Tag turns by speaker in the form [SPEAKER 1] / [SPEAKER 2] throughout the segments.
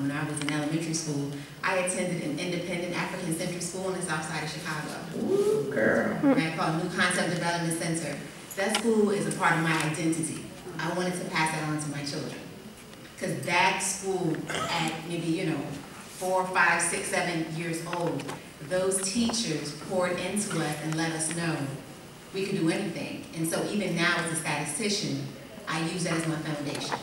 [SPEAKER 1] when I was in elementary school, I attended an independent African-centered school on the south side of Chicago.
[SPEAKER 2] Ooh, girl.
[SPEAKER 1] Right, called New Concept Development Center. That school is a part of my identity. I wanted to pass that on to my children. Because that school, at maybe, 4, 5, 6, 7 years old, those teachers poured into us and let us know we could do anything. And so even now as a statistician, I use that as my foundation.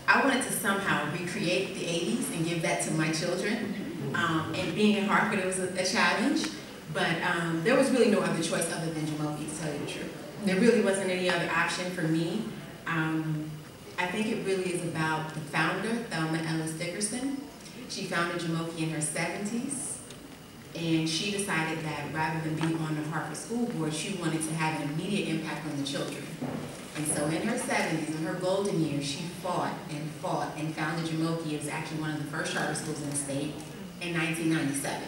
[SPEAKER 1] I wanted to somehow recreate the 80s and give that to my children. And being in Hartford, it was a challenge, but there was really no other choice other than Jumoke, to tell you the truth. There really wasn't any other option for me. I think it really is about the founder, Thelma Ellis Dickerson. She founded Jumoke in her 70s, and she decided that rather than be on the Hartford School Board, she wanted to have an immediate impact on the children. And so in her 70s, in her golden years, she fought and founded Jumoke. It was actually one of the first charter schools in the state in 1997.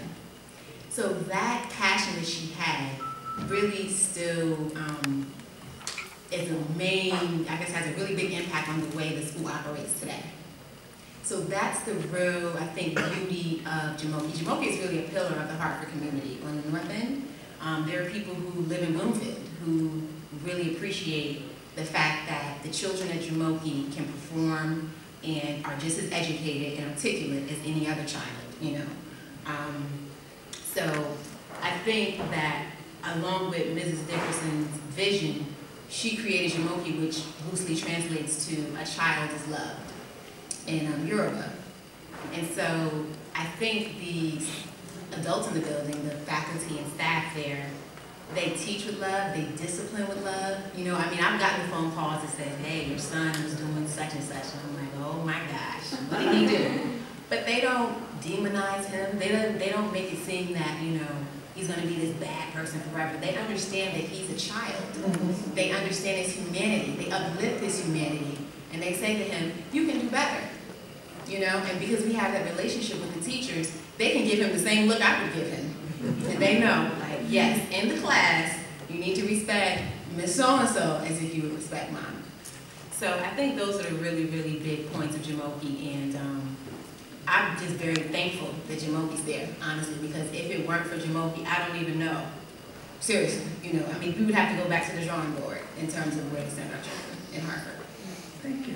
[SPEAKER 1] So that passion that she had really still is a main, I guess, has a really big impact on the way the school operates today. So that's the real, I think, beauty of Jumoke. Jumoke is really a pillar of the Hartford community on the north end. There are people who live in Bloomfield who really appreciate the fact that the children at Jumoke can perform and are just as educated and articulate as any other child, So I think that along with Mrs. Dickerson's vision, she created Jumoke, which loosely translates to a child is loved in Yoruba. And so I think the adults in the building, the faculty and staff there, they teach with love, they discipline with love. I've gotten phone calls that say, hey, your son was doing such and such. And I'm like, oh my gosh, what did he do? But they don't demonize him. They don't make it seem that, he's going to be this bad person forever. They understand that he's a child. Mm-hmm. They understand his humanity. They uplift his humanity. And they say to him, you can do better. And because we have that relationship with the teachers, they can give him the same look I would give him. And they know, like, yes, in the class, you need to respect Miss So-and-so as if you would respect mom. So I think those are the really, really big points of Jumoke, and I'm just very thankful that Jumoke's there, honestly, because if it weren't for Jumoke, I don't even know. Seriously, we would have to go back to the drawing board in terms of where to send our children in Hartford.
[SPEAKER 2] Thank you.